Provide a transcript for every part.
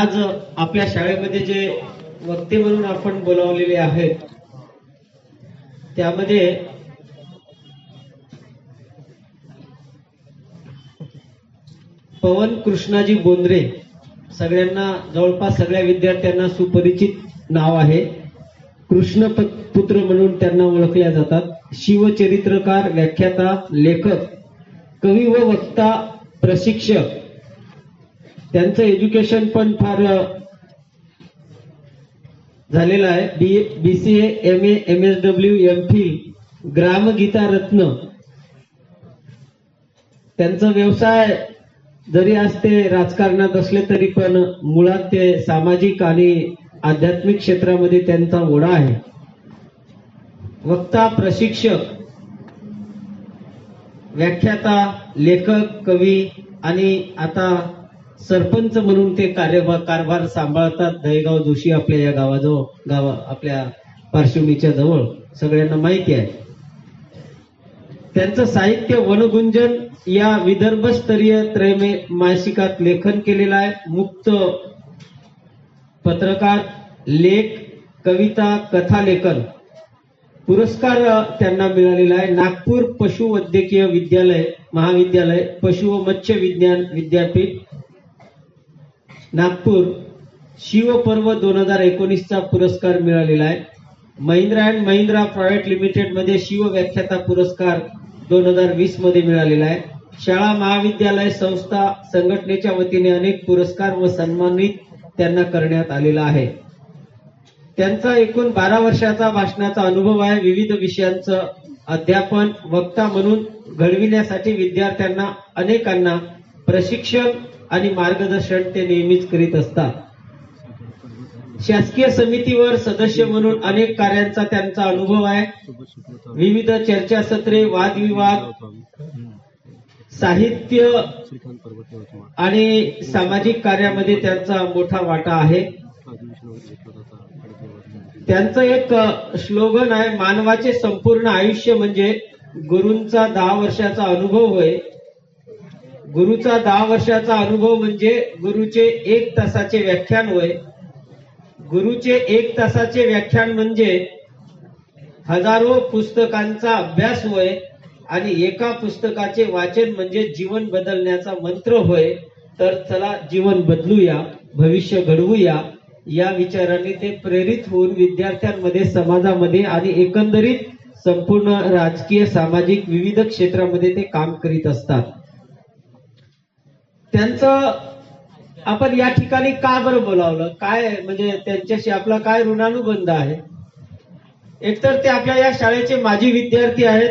आज आपल्या शाळेमध्ये जे वक्ते म्हणून आपण बोलावलेले आहेत त्यामध्ये पवन कृष्णाजी बोंद्रे सगळ्यांना जवळपास सगळ्या विद्यार्थ्यांना सुपरिचित नाव आहे। कृष्ण पुत्र म्हणून त्यांना ओळखल्या जातात। शिवचरित्रकार, व्याख्याता, लेखक, कवी व वक्ता, प्रशिक्षक। त्यांचं एज्युकेशन पण फार झालेलं आहे। BCA, MA, MSW, MPhil, Gramgeeta रत्न। त्यांचा व्यवसाय जरी आज ते राजकारणात असले तरी पण मुळात ते सामाजिक आणि आध्यात्मिक क्षेत्रामध्ये त्यांचा ओढा आहे। वक्ता, प्रशिक्षक, व्याख्याता, लेखक, कवी आणि आता सरपंच म्हणून ते कारभार सांभाळतात। दहेगाव जोशी आपल्या या गावाजवळ आपल्या पार्श्वनीच्या जवळ सगळ्यांना माहिती आहे। त्यांचं साहित्य वनगुंजन या विदर्भस्तरीय त्रैमासिकात लेखन केलेलं आहे। मुक्त पत्रकार, लेख, कविता, कथा लेखन पुरस्कार त्यांना मिळालेला आहे। नागपूर पशुवैद्यकीय महाविद्यालय, पशु व मत्स्य विज्ञान विद्यापीठ नागपूर, शिवपर्व 2019 चा पुरस्कार मिळालेला आहे। Mahindra and Mahindra private limited मध्ये शिव व्याख्याता पुरस्कार 2020 मध्ये मिळालेला आहे। शाळा, महाविद्यालय, संस्था, संघटनेच्या वतीने अनेक पुरस्कार व सन्मानित त्यांना करण्यात आलेला आहे। त्यांचा एकूण 12 वर्षाचा भाषणाचा अनुभव आहे। विविध विषयांचं अध्यापन, वक्ता म्हणून घडविण्यासाठी विद्यार्थ्यांना अनेकांना प्रशिक्षण आणि मार्गदर्शन ते नेहमीच करीत असतात। शासकीय समितीवर सदस्य म्हणून अनेक कार्यांचा त्यांचा अनुभव आहे। विविध चर्चासत्रे, वादविवाद, साहित्य आणि सामाजिक कार्यामध्ये त्यांचा मोठा वाटा आहे। त्यांचं एक स्लोगन आहे, मानवाचे संपूर्ण आयुष्य म्हणजे गुरूंचा 10 वर्षाचा अनुभव होय। गुरुचा 10 वर्षाचा अनुभव म्हणजे गुरुचे 1 तासाचे व्याख्यान होय। गुरुचे 1 तासाचे व्याख्यान म्हणजे हजारो पुस्तकांचा अभ्यास होय आणि एका पुस्तकाचे वाचन म्हणजे जीवन बदलण्याचा मंत्र होय। तर चला जीवन बदलूया, भविष्य घडवूया या विचाराने ते प्रेरित होऊन विद्यार्थ्यांमध्ये, समाजामध्ये आणि एकंदरीत संपूर्ण राजकीय, सामाजिक विविध क्षेत्रामध्ये ते काम करीत असतात। त्यांचं आपण या ठिकाणी का बरं बोलावलं, काय म्हणजे त्यांच्याशी आपला काय ऋणानुबंध आहे। एकतर ते आपल्या या शाळेचे माजी विद्यार्थी आहेत,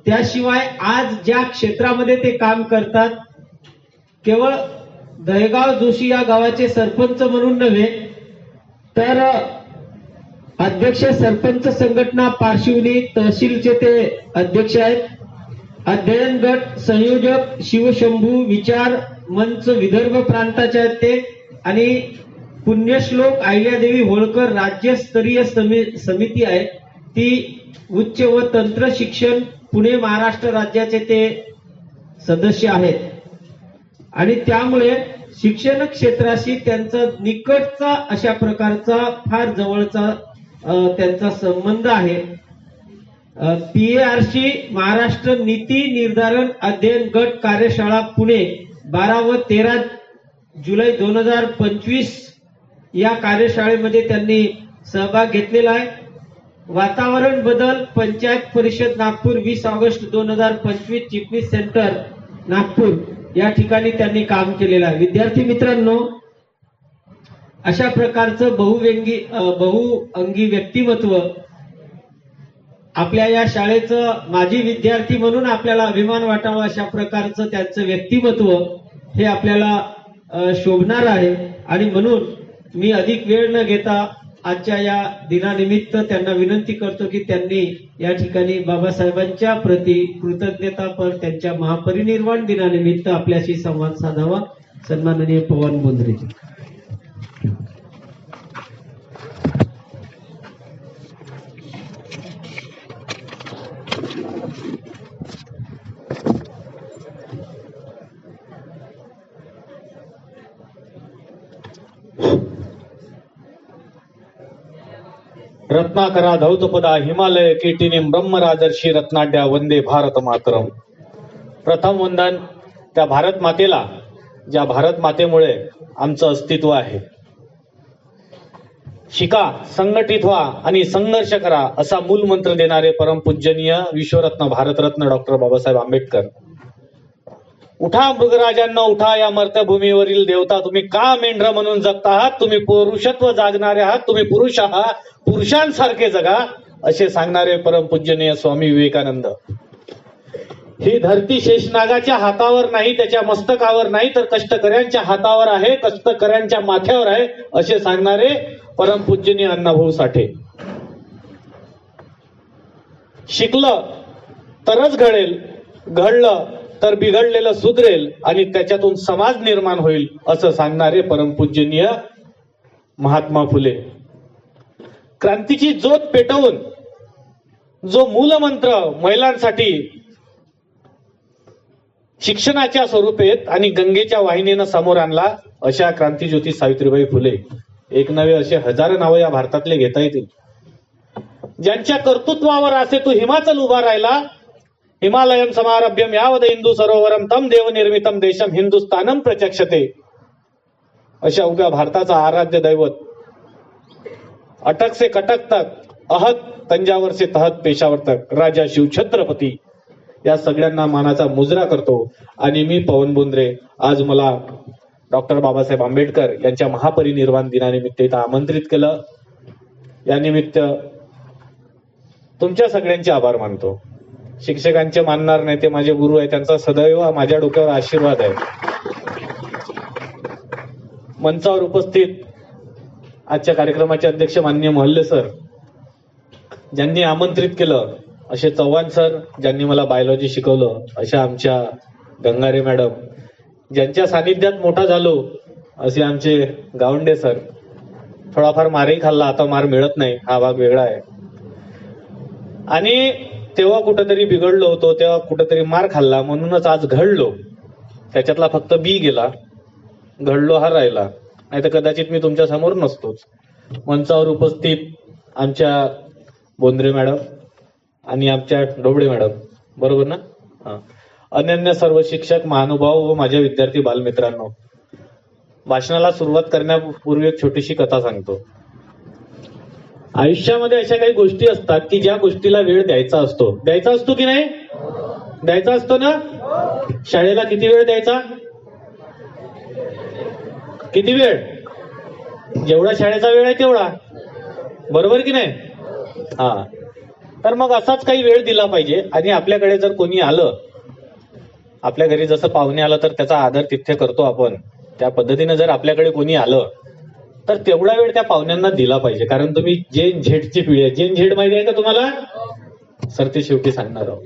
त्याशिवाय आज ज्या क्षेत्रामध्ये ते काम करतात, केवळ दहेगाव जोशी या गावाचे सरपंच म्हणून नव्हे तर अध्यक्ष सरपंच संघटना पार्श्वनी तहसीलचे ते अध्यक्ष आहेत। अध्ययन गट संयोजक शिवशंभू विचार मंच विदर्भ प्रांताचे आहेत ते, आणि पुण्यश्लोक अहिल्यादेवी होळकर राज्यस्तरीय समिती आहे ती उच्च व तंत्र शिक्षण पुणे महाराष्ट्र राज्याचे ते सदस्य आहेत। आणि त्यामुळे शिक्षण क्षेत्राशी त्यांचा निकटचा अशा प्रकारचा फार जवळचा त्यांचा संबंध आहे। PARC महाराष्ट्र नीती निर्धारण अध्ययन गट कार्यशाळा पुणे 12 व 13 जुलै 2025 या कार्यशाळेमध्ये त्यांनी सहभाग घेतलेला आहे। वातावरण बदल पंचायत परिषद नागपूर 20 ऑगस्ट 2025 चिटणीस सेंटर नागपूर या ठिकाणी त्यांनी काम केलेलं आहे। विद्यार्थी मित्रांनो, अशा प्रकारचं बहुअंगी व्यक्तिमत्व आपल्या या शाळेचं माजी विद्यार्थी म्हणून आपल्याला अभिमान वाटावा अशा प्रकारचं त्यांचं व्यक्तिमत्व हे आपल्याला शोभणार आहे। आणि म्हणून मी अधिक वेळ न घेता आजच्या या दिनानिमित्त त्यांना विनंती करतो की त्यांनी या ठिकाणी बाबासाहेबांच्या प्रती कृतज्ञतापर त्यांच्या महापरिनिर्वाण दिनानिमित्त आपल्याशी संवाद साधावा। सन्माननीय पवन बोंद्रेजी। रत्नाकरा धौतपदा हिमालय कीर्तिनीम ब्रह्मराजर्षी रत्नाढ्या वंदे भारत मातरम. प्रथम वंदन त्या भारत मातेला, ज्या भारत मातेमुळे आमचं अस्तित्व आहे. शिका, संघटित व्हा आणि संघर्ष करा असा मूलमंत्र देणारे परमपूजनीय विश्वरत्न भारतरत्न डॉक्टर बाबासाहेब आंबेडकर. उठा मृगराजांना उठा, या मर्त्यभूमीवरील देवता, तुम्ही का मेंढर म्हणून जगता आहात? तुम्ही पुरुषत्व जागणारे आहात, तुम्ही पुरुष आहात, पुरुषांसारखे जगा असे सांगणारे परमपूजनीय स्वामी विवेकानंद. ही धरती शेषनागाच्या हातावर नाही, त्याच्या मस्तकावर नाही, तर कष्टकऱ्यांच्या हातावर आहे, कष्टकऱ्यांच्या माथ्यावर आहे असे सांगणारे परमपूजनीय अण्णाभाऊ साठे. शिकलं तरच घडेल, घडलं तर बिघडलेलं सुधरेल आणि त्याच्यातून समाज निर्माण होईल असं सांगणारे परमपूजनीय महात्मा फुले. क्रांतीची ज्योत पेटवून जो मूलमंत्र महिलांसाठी शिक्षणाच्या स्वरूपेत आणि गंगेच्या वाहिनीनं समोर आणला, अशा क्रांतीज्योती सावित्रीबाई फुले. एक नव्हे असे हजारो नावं या भारतातले घेता येतील. ज्यांच्या कर्तृत्वावर असे तू हिमाचल उभा राहिला, हिमालयम समारभ्यम यावद हिंदू सरोवरम तम देव निर्मितम देशम हिंदुस्थानम प्रचक्षते. अशा उभ्या भारताचा आराध्य दैवत, अटक से कटक तक, अहत तंजावर से तहत पेशावर तक, राजा शिव छत्रपती या सगळ्यांना मानाचा मुजरा करतो. आणि मी पवन बोंद्रे आज मला डॉक्टर बाबासाहेब आंबेडकर यांच्या महापरिनिर्वाण दिनानिमित्त इथं आमंत्रित केलं. या निमित्त तुमच्या सगळ्यांचे आभार मानतो. शिक्षकांचे मानणार नाही, ते माझे गुरु आहे, त्यांचा सदैव माझ्या डोक्यावर आशीर्वाद आहे. मंचावर उपस्थित आजच्या कार्यक्रमाचे अध्यक्ष माननीय मोहल्ले सर, ज्यांनी आमंत्रित केलं, असे चव्हाण सर, ज्यांनी मला बायोलॉजी शिकवलं, अशा आमच्या गंगारे मॅडम, ज्यांच्या सानिध्यात मोठा झालो, असे आमचे गावंडे सर. थोडाफार मारही खाल्ला, आता मार मिळत नाही, हा भाग वेगळा आहे. आणि तेव्हा कुठंतरी बिघडलो होतो, तेव्हा कुठंतरी मार खाल्ला, म्हणूनच आज घडलो. त्याच्यातला फक्त बी गेला, घडलो हा राहिला, नाही तर कदाचित मी तुमच्या समोर नसतोच. मंचावर उपस्थित आमच्या बोंद्रे मॅडम आणि आमच्या डोबळे मॅडम, बरोबर ना? हा. अनन्य सर्व शिक्षक, महानुभाव व माझ्या विद्यार्थी बालमित्रांनो, भाषणाला सुरुवात करण्यापूर्वी एक छोटीशी कथा सांगतो. आयुष्यामध्ये अशा काही गोष्टी असतात की ज्या गोष्टीला वेळ द्यायचा असतो की नाही? द्यायचा असतो ना? शाळेला किती वेळ द्यायचा? किती वेळ? जेवढा शाळेचा वेळ आहे तेवढा, बरोबर की नाही? हा. तर मग असाच काही वेळ दिला पाहिजे. आणि आपल्याकडे जर कोणी आलं, आपल्या घरी जसं पाहुणे आलं तर त्याचा आदर तिथे करतो आपण, त्या पद्धतीने जर आपल्याकडे कोणी आलं तर तेवढा वेळ त्या पाहुण्यांना दिला पाहिजे. कारण तुम्ही जेन झेडची पिढी आहे. जेन झेड माहिती आहे का तुम्हाला? सर ते शेवटी सांगणार आहोत.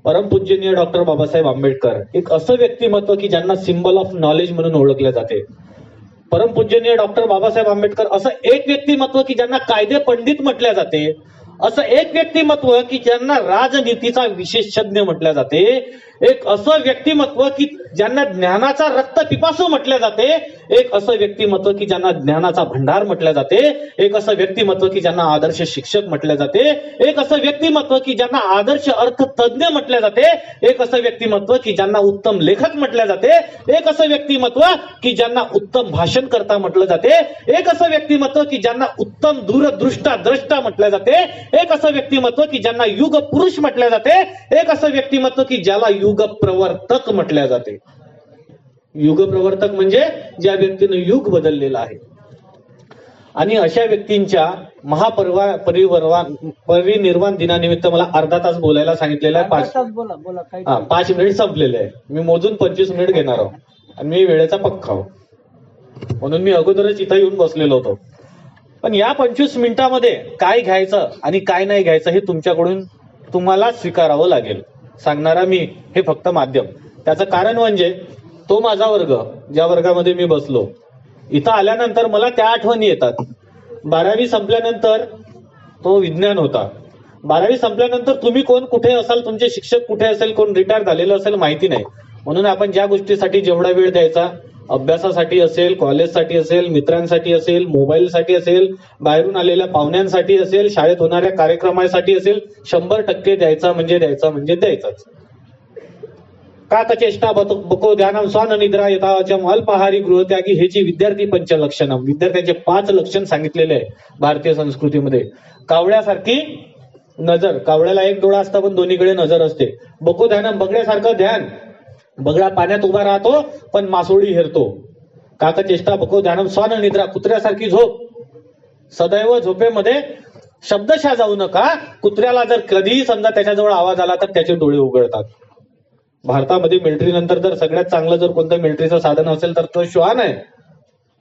परमपूजनीय डॉक्टर बाबासाहेब आंबेडकर एक असं व्यक्तिमत्व की ज्यांना सिम्बल ऑफ नॉलेज म्हणून ओळखले जाते. परमपूजनीय डॉक्टर बाबासाहेब आंबेडकर असं एक व्यक्तिमत्व की ज्यांना कायदे पंडित म्हटले जाते. असं एक व्यक्तिमत्व की ज्यांना राजनीतीचा विशेषज्ञ म्हटले जाते. एक असं व्यक्तिमत्व की ज्यांना ज्ञानाचा रक्त पिपासू म्हटले जाते. एक असं व्यक्तिमत्व की ज्यांना ज्ञानाचा भंडार म्हटले जाते. एक असं व्यक्तिमत्व की ज्यांना आदर्श शिक्षक म्हटले जाते. एक असं व्यक्तिमत्व की ज्यांना आदर्श अर्थतज्ञ म्हटले जाते. एक असं व्यक्तिमत्व की ज्यांना उत्तम लेखक म्हटले जाते. एक असं व्यक्तिमत्व की ज्यांना उत्तम भाषणकर्ता म्हटलं जाते. एक असं व्यक्तिमत्व की ज्यांना उत्तम द्रष्टा म्हटले जाते. एक असं व्यक्तिमत्व की ज्यांना युग पुरुष म्हटले जाते. एक असं व्यक्तिमत्व की ज्याला युग प्रवर्तक म्हटले जाते. युग प्रवर्तक म्हणजे ज्या व्यक्तीने युग बदललेला आहे. आणि अशा व्यक्तींच्या परिनिर्वाण दिनानिमित्त मला अर्धा तास बोलायला सांगितलेलं आहे. 5 मिनिट संपलेले आहे. मी मोजून 25 मिनिट घेणार आहोत आणि मी वेळेचा पक्का आहो, म्हणून मी अगोदरच इथं येऊन बसलेलो होतो. पण या 25 मिनिटांमध्ये काय घ्यायचं आणि काय नाही घ्यायचं हे तुमच्याकडून तुम्हाला स्वीकारावं लागेल. सांगणारा मी, हे फक्त माध्यम. त्याचं कारण म्हणजे तो माझा वर्ग, ज्या वर्गामध्ये मी बसलो, इथं आल्यानंतर मला त्या आठवणी येतात. 12वी संपल्यानंतर तो विज्ञान होता. 12वी संपल्यानंतर तुम्ही कोण कुठे असाल, तुमचे शिक्षक कुठे असेल, कोण रिटायर झालेलं असेल माहिती नाही. म्हणून आपण ज्या गोष्टीसाठी जेवढा वेळ द्यायचा अभ्यासासाठी असेल, कॉलेजसाठी असेल, मित्रांसाठी असेल, मोबाईलसाठी असेल, बाहेरून आलेल्या पाहुण्यांसाठी असेल, शाळेत होणाऱ्या कार्यक्रमासाठी असेल, 100% द्यायचा म्हणजे द्यायचाच. काक चेष्टा बको ध्यानम स्वान निद्रा यथावचम अल्पाहारी गृहत्यागी हेची विद्यार्थी पंचलक्षणम. विद्यार्थ्यांचे 5 लक्षण सांगितलेले आहे भारतीय संस्कृतीमध्ये. कावळ्यासारखी नजर, कावळ्याला एक डोळा असता पण दोन्हीकडे नजर असते. बको ध्यानम, बगड्यासारखं ध्यान, बगडा पाण्यात उभा राहतो पण मासोळी हेरतो. काक चेष्टा बको ध्यानम स्वान निद्रा, कुत्र्यासारखी झोप, सदैव झोपेमध्ये शब्दशः जाऊ नका. कुत्र्याला जर कधीही समजा त्याच्याजवळ आवाज आला तर त्याचे डोळे उघडतात. भारतामध्ये मिलिटरी नंतर जर सगळ्यात चांगलं जर कोणतं मिलिटरीचं साधन असेल तर तो श्वान आहे.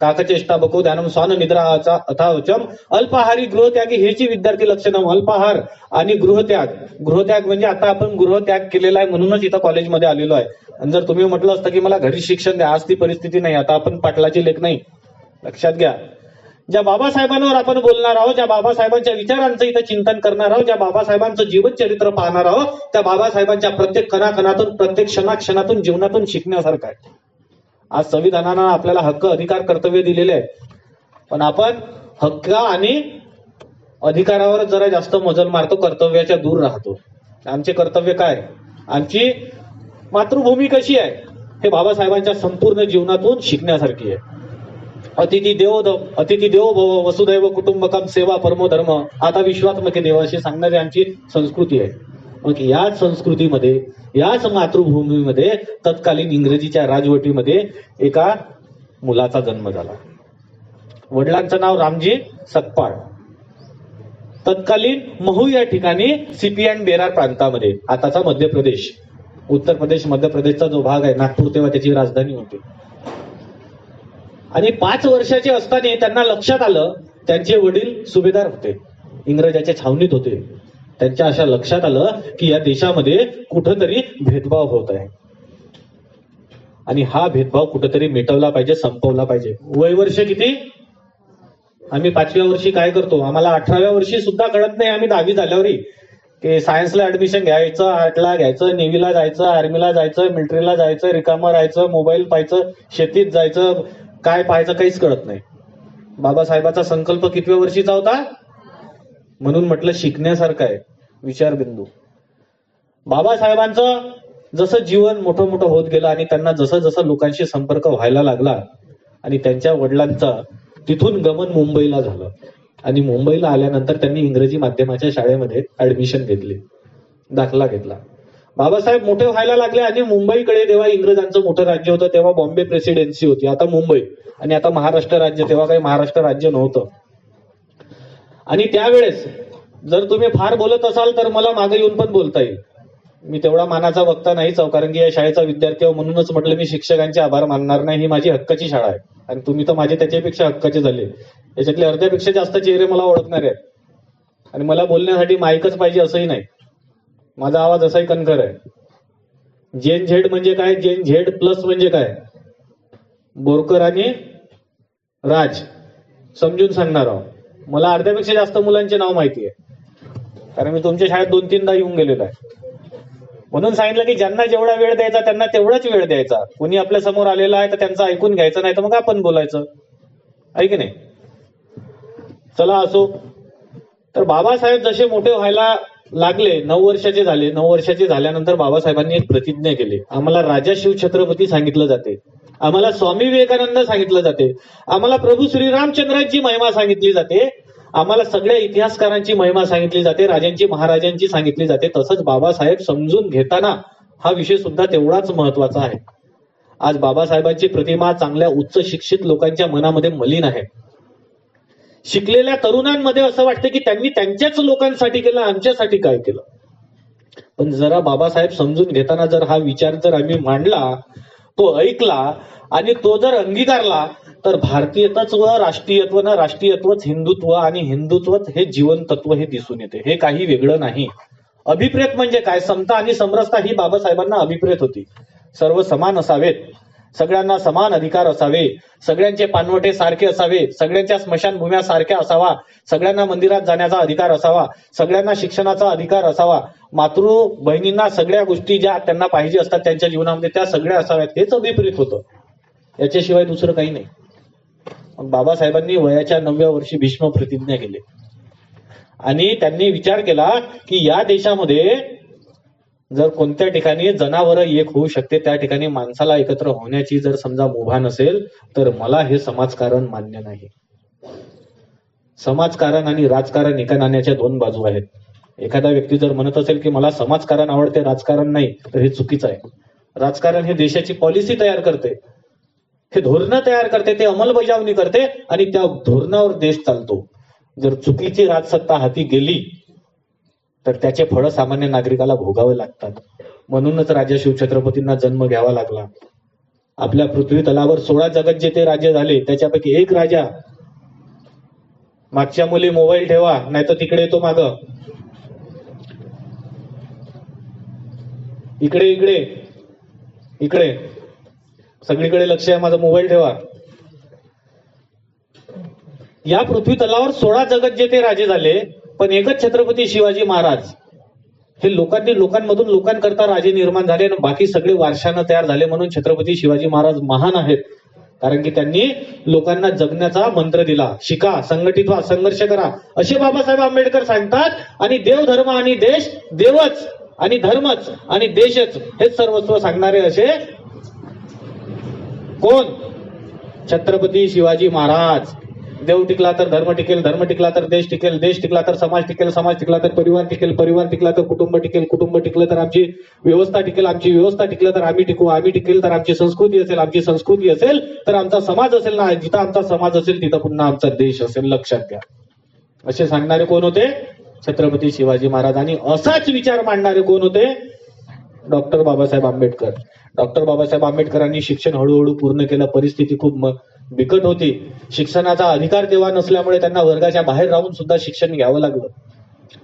काकचेष्टा बको ध्यानम स्वान निद्राचा अथावचम अल्पाहारी गृहत्यागी हेची विद्यार्थी लक्षणम. अल्पाहार आणि गृहत्याग. गृहत्याग म्हणजे आता आपण गृहत्याग केलेला आहे म्हणूनच इथं कॉलेजमध्ये आलेलो आहे. आणि जर तुम्ही म्हटलं असतं की मला घरी शिक्षण द्या, आज ती परिस्थिती नाही. आता आपण पाटलाची लेख नाही. लक्षात घ्या, ज्या बाबासाहेबांवर आपण बोलणार आहोत, ज्या बाबासाहेबांच्या विचारांचं इथं चिंतन करणार आहोत, ज्या बाबासाहेबांचं जीवन चरित्र पाहणार आहोत, त्या बाबासाहेबांच्या प्रत्येक कणाकणातून, प्रत्येक क्षणाक्षणातून, जीवनातून शिकण्यासारखं आहे. आज संविधानानं आपल्याला हक्क, अधिकार, कर्तव्य दिलेले आहे. पण आपण हक्क आणि अधिकारावर जरा जास्त मजल मारतो, कर्तव्याच्या दूर राहतो. आमचे कर्तव्य काय, आमची मातृभूमी कशी आहे, हे बाबासाहेबांच्या संपूर्ण जीवनातून शिकण्यासारखी आहे. अतिथी देवो भव वसुदैव कुटुंबकम सेवा परमो धर्म. आता विश्वात्मक देवाशी सांगणारी आमची संस्कृती आहे. मग याच संस्कृतीमध्ये, याच मातृभूमीमध्ये तत्कालीन इंग्रजीच्या राजवटीमध्ये एका मुलाचा जन्म झाला. वडिलांचं नाव रामजी सकपाळ. तत्कालीन महू या ठिकाणी सीपी अँड बेरार प्रांतामध्ये, आताचा मध्य प्रदेश, उत्तर प्रदेश, मध्य प्रदेशचा जो भाग आहे, नागपूर तेव्हा त्याची राजधानी होती. आणि 5 वर्षाचे असताना त्यांना लक्षात आलं, त्यांचे वडील सुभेदार होते, इंग्रजाच्या छावणीत होते. त्यांच्या अशा लक्षात आलं की या देशामध्ये कुठंतरी भेदभाव होत आहे आणि हा भेदभाव कुठंतरी मिटवला पाहिजे, संपवला पाहिजे. वय वर्ष किती, आम्ही 5व्या वर्षी काय करतो, आम्हाला 18व्या वर्षी सुद्धा कळत नाही. आम्ही 10वी झाल्यावरही की सायन्सला ऍडमिशन घ्यायचं, आर्टला घ्यायचं, नेव्हीला जायचं, आर्मीला जायचं, मिलिटरीला जायचं, रिकामं राहायचं, मोबाईल पाहायचं, शेतीत जायचं, काय पाहायचं काहीच कळत नाही. बाबासाहेबाचा संकल्प कितव्या वर्षीचा होता, म्हणून म्हटलं शिकण्यासारखं आहे. विचारबिंदू, बाबासाहेबांचं जसं जीवन मोठं मोठं होत गेलं आणि त्यांना जसं जसं लोकांशी संपर्क व्हायला लागला आणि त्यांच्या वडिलांचा तिथून गमन मुंबईला झालं आणि मुंबईला आल्यानंतर त्यांनी इंग्रजी माध्यमाच्या शाळेमध्ये ऍडमिशन घेतली, दाखला घेतला. बाबासाहेब मोठे व्हायला लागले आणि मुंबईकडे, तेव्हा इंग्रजांचं मोठं राज्य होतं, तेव्हा बॉम्बे प्रेसिडेन्सी होती, आता मुंबई, आणि आता महाराष्ट्र राज्य, तेव्हा काही महाराष्ट्र राज्य नव्हतं. आणि त्यावेळेस जर तुम्ही फार बोलत असाल तर मला मागे येऊन पण बोलता येईल. मी तेवढा मानाचा वक्ता नाहीच, कारण की या शाळेचा विद्यार्थी म्हणूनच म्हटलं मी शिक्षकांचे आभार मानणार नाही. ही माझी हक्काची शाळा आहे आणि तुम्ही तर माझे त्याच्यापेक्षा हक्काचे झाले. याच्यातले अर्ध्यापेक्षा जास्त चेहरे मला ओळखणारे आहेत आणि मला बोलण्यासाठी माईकच पाहिजे असंही नाही. माझा आवाज असाही कणखर आहे. जेन झेड म्हणजे काय, जेन झेड प्लस म्हणजे काय, बोरकर आणि राज समजून सांगणार आहोत. मला अर्ध्यापेक्षा जास्त मुलांचे नाव माहिती आहे कारण मी तुमच्या शाळेत 2-3दा येऊन गेलेलो आहे. म्हणून सांगितलं की ज्यांना जेवढा वेळ द्यायचा त्यांना तेवढाच वेळ द्यायचा. कोणी आपल्या समोर आलेला आहे तर त्यांचं ऐकून घ्यायचं, नाही तर मग आपण बोलायचं, आहे की नाही. चला असो. तर बाबासाहेब जसे मोठे व्हायला लागले, 9 वर्षाचे झाले. 9 वर्षाचे झाल्यानंतर बाबासाहेबांनी एक प्रतिज्ञा केली. आम्हाला राजा शिवछत्रपती सांगितलं जाते, आम्हाला स्वामी विवेकानंद सांगितलं जाते, आम्हाला प्रभू श्रीरामचंद्रांची महिमा सांगितली जाते, आम्हाला सगळ्या इतिहासकारांची महिमा सांगितली जाते, राजांची महाराजांची सांगितली जाते. तसंच बाबासाहेब समजून घेताना हा विषय सुद्धा तेवढाच महत्वाचा आहे. आज बाबासाहेबांची प्रतिमा चांगल्या उच्च शिक्षित लोकांच्या मनामध्ये मलिन आहे. शिकलेल्या तरुणांमध्ये असं वाटतं की त्यांनी त्यांच्याच लोकांसाठी केलं, आमच्यासाठी काय केलं. पण जरा बाबासाहेब समजून घेताना जर हा विचार जर आम्ही मांडला, तो ऐकला आणि तो जर अंगीकारला तर भारतीयत्व, राष्ट्रीयत्व ना राष्ट्रीयत्वच हिंदुत्व आणि हिंदुत्वच हे जीवन तत्व हे दिसून येते. हे काही वेगळं नाही. अभिप्रेत म्हणजे काय, समता आणि समरसता ही बाबासाहेबांना अभिप्रेत होती. सर्व समान असावेत, सगळ्यांना समान अधिकार असावे, सगळ्यांचे पानवटे सारखे असावे, सगळ्यांच्या स्मशानभूम्या सारख्या असावा, सगळ्यांना मंदिरात जाण्याचा अधिकार असावा, सगळ्यांना शिक्षणाचा अधिकार असावा, मातृ बहिणींना सगळ्या गोष्टी ज्या त्यांना पाहिजे असतात त्यांच्या जीवनामध्ये त्या सगळ्या असाव्यात. हेच अभिप्रेत होतं. याच्याशिवाय दुसरं काही नाही. मग बाबासाहेबांनी वयाच्या 9व्या वर्षी भीष्म प्रतिज्ञा केली आणि त्यांनी विचार केला की या देशामध्ये जर कोणत्या ठिकाणी जनावरं एक होऊ शकते, त्या ठिकाणी माणसाला एकत्र होण्याची जर समजा मुभा नसेल तर मला हे समाजकारण मान्य नाही. समाजकारण आणि राजकारण एका नाण्याच्या दोन बाजू आहेत. एखादा व्यक्ती जर म्हणत असेल की मला समाजकारण आवडते, राजकारण नाही, तर हे चुकीचं आहे. राजकारण हे देशाची पॉलिसी तयार करते, हे धोरणं तयार करते, ते अंमलबजावणी करते आणि त्या धोरणावर देश चालतो. जर चुकीची राजसत्ता हाती गेली तर त्याचे फळं सामान्य नागरिकाला भोगावे लागतात. म्हणूनच राजा शिवछत्रपतींना जन्म घ्यावा लागला. आपल्या पृथ्वी तलावर 16 जगज्जेते राजे झाले, त्याच्यापैकी एक राजा. मागच्या मुली मोबाईल ठेवा, नाही तर तिकडे येतो माग. इकडे इकडे इकडे सगळीकडे लक्ष आहे माझं, मोबाईल ठेवा. या पृथ्वी तलावर 16 जगज्जेते राजे झाले, पण एकच छत्रपती शिवाजी महाराज हे लोकांमधून लोकांकरता राजे निर्माण झाले आणि बाकी सगळे वारशानं तयार झाले. म्हणून छत्रपती शिवाजी महाराज महान आहेत, कारण की त्यांनी लोकांना जगण्याचा मंत्र दिला. शिका, संघटित व्हा, संघर्ष करा, असे बाबासाहेब आंबेडकर सांगतात. आणि देव, धर्म आणि देश, देवच आणि धर्मच आणि देशच हेच सर्वस्व सांगणारे असे कोण? छत्रपती शिवाजी महाराज. देव टिकला तर धर्म टिकेल, धर्म टिकला तर देश टिकेल, देश टिकला तर समाज टिकेल, समाज टिकला तर परिवार टिकेल, परिवार टिकला तर कुटुंब टिकेल, कुटुंब टिकलं तर आमची व्यवस्था टिकेल, आमची व्यवस्था टिकलं तर आम्ही टिकू, आम्ही टिकेल तर आमची संस्कृती असेल, आमची संस्कृती असेल तर आमचा समाज असेल ना, जिथं आमचा समाज असेल तिथं पुन्हा आमचा देश असेल. लक्षात घ्या. असे सांगणारे कोण होते? छत्रपती शिवाजी महाराज. आणि असाच विचार मांडणारे कोण होते? डॉक्टर बाबासाहेब आंबेडकर. डॉक्टर बाबासाहेब आंबेडकरांनी शिक्षण हळूहळू पूर्ण केलं. परिस्थिती खूप बिकट होती. शिक्षणाचा अधिकार तेव्हा नसल्यामुळे त्यांना वर्गाच्या बाहेर राहून सुद्धा शिक्षण घ्यावं लागलं.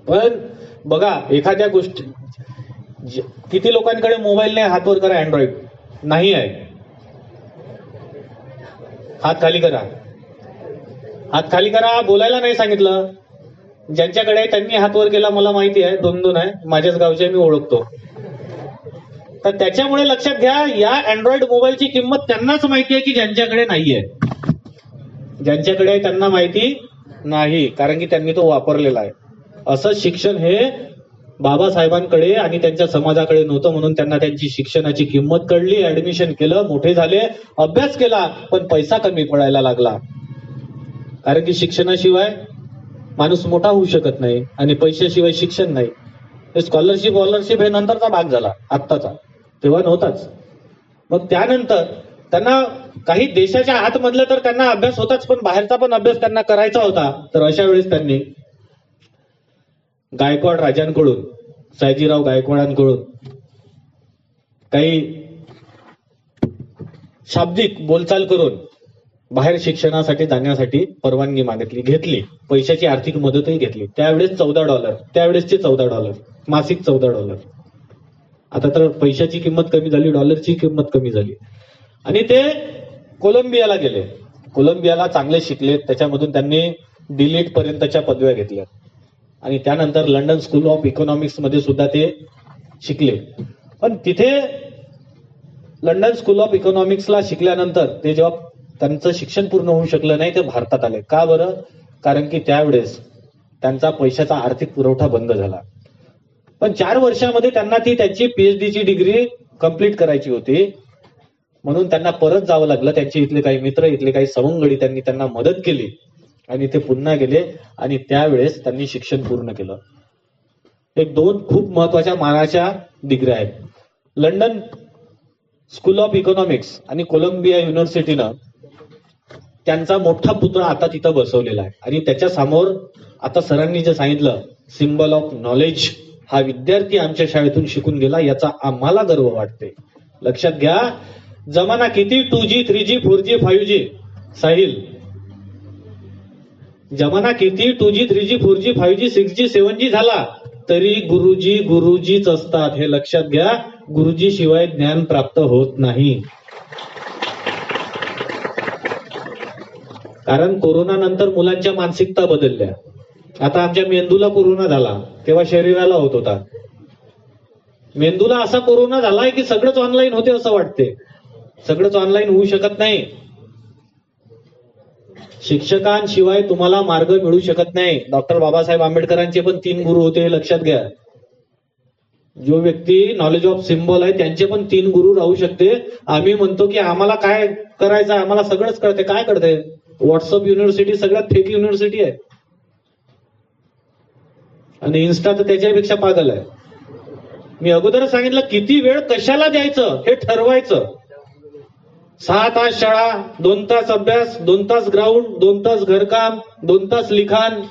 पण बघा, एखाद्या गोष्टी, किती लोकांकडे मोबाईल नाही? हात वर करा. अँड्रॉइड नाही आहे, हात खाली करा. हात खाली करा. बोलायला नाही सांगितलं. ज्यांच्याकडे आहे त्यांनी हात वर केला. मला माहिती आहे, 2-2 आहे, माझ्याच गावचे, मी ओळखतो. तर त्याच्यामुळे लक्षात घ्या, या अँड्रॉइड मोबाईलची किंमत त्यांनाच माहिती आहे की ज्यांच्याकडे नाहीये. ज्यांच्याकडे आहे त्यांना माहिती नाही, कारण की त्यांनी तो वापरलेला आहे. असं शिक्षण हे बाबासाहेबांकडे आणि त्यांच्या समाजाकडे नव्हतं. म्हणून त्यांना त्यांची शिक्षणाची किंमत कळली, ऍडमिशन केलं, मोठे झाले, अभ्यास केला, पण पैसा कमी पडायला लागला. कारण की शिक्षणाशिवाय माणूस मोठा होऊ शकत नाही आणि पैशाशिवाय शिक्षण नाही. स्कॉलरशिप हे नंतरचा भाग झाला, आत्ताचा, तेव्हा नव्हताच. मग त्यानंतर त्यांना काही देशाच्या आतमधलं तर त्यांना अभ्यास होताच, पण बाहेरचा पण अभ्यास त्यांना करायचा होता. तर अशा वेळेस त्यांनी गायकवाड राजांकडून, सयाजीराव गायकवाडांकडून काही शाब्दिक बोलचाल करून बाहेर शिक्षणासाठी जाण्यासाठी परवानगी मागितली, घेतली. पैशाची आर्थिक मदतही घेतली. त्यावेळेस $14, त्यावेळेसचे $14, मासिक $14. आता तर पैशाची किंमत कमी झाली, डॉलरची किंमत कमी झाली. आणि ते कोलंबियाला गेले. कोलंबियाला चांगले शिकले. त्याच्यामधून त्यांनी डिलीट पर्यंतच्या पदव्या घेतल्या आणि त्यानंतर लंडन स्कूल ऑफ इकॉनॉमिक्स मध्ये सुद्धा ते शिकले. पण तिथे लंडन स्कूल ऑफ इकॉनॉमिक्सला शिकल्यानंतर ते जेव्हा त्यांचं शिक्षण पूर्ण होऊ शकलं नाही, ते भारतात आले. का बरं? कारण की त्यावेळेस त्यांचा पैशाचा आर्थिक पुरवठा बंद झाला. पण 4 वर्षामध्ये त्यांना त्यांची PhDची डिग्री कंप्लीट करायची होती. म्हणून त्यांना परत जावं लागलं. त्यांचे इथले काही मित्र, इथले काही सवंगडी त्यांनी त्यांना मदत केली आणि ते पुन्हा गेले आणि त्यावेळेस त्यांनी शिक्षण पूर्ण केलं. एक 2 खूप महत्वाच्या मानाच्या डिग्री आहेत. लंडन स्कूल ऑफ इकॉनॉमिक्स आणि कोलंबिया युनिव्हर्सिटीनं त्यांचा मोठा पुतळा आता तिथं बसवलेला आहे. आणि त्याच्या समोर आता सरांनी जे सांगितलं, सिम्बल ऑफ नॉलेज, हा विद्यार्थी आमच्या शाळेतून शिकून गेला, याचा आम्हाला गर्व वाटते. लक्षात घ्या, जमाना किती 2G, 3G, 4G, 5G, Sahil, जमाना किती 2G, 3G, 4G, 5G, 6G, 7G झाला तरी गुरुजी गुरुजीच असतात. हे लक्षात घ्या. गुरुजी शिवाय ज्ञान प्राप्त होत नाही. कारण कोरोना नंतर मुलांच्या मानसिकता बदलल्या. आता आमच्या मेंदूला कोरोना झाला, तेव्हा शरीराला होत होता. मेंदूला असा कोरोना झालाय की सगळंच ऑनलाईन होते असं वाटते. सगळंच ऑनलाईन होऊ शकत नाही. शिक्षकांशिवाय तुम्हाला मार्ग मिळू शकत नाही. डॉक्टर बाबासाहेब आंबेडकरांचे पण 3 गुरु होते, हे लक्षात घ्या. जो व्यक्ती नॉलेज ऑफ सिम्बॉल आहे त्यांचे पण 3 गुरु राहू शकते. आम्ही म्हणतो की आम्हाला काय करायचं, आम्हाला सगळंच कळते. काय कळते? व्हॉट्सअप युनिव्हर्सिटी सगळ्यात फेक युनिव्हर्सिटी आहे, आणि इन्स्टा तर त्याच्यापेक्षा पागल आहे. मी अगोदर सांगितलं, किती वेळ कशाला द्यायचं हे ठरवायचं. 6 तास शाळा, 2 तास अभ्यास, 2 तास ग्राउंड, 2 तास घरकाम, 2 तास लिखाण,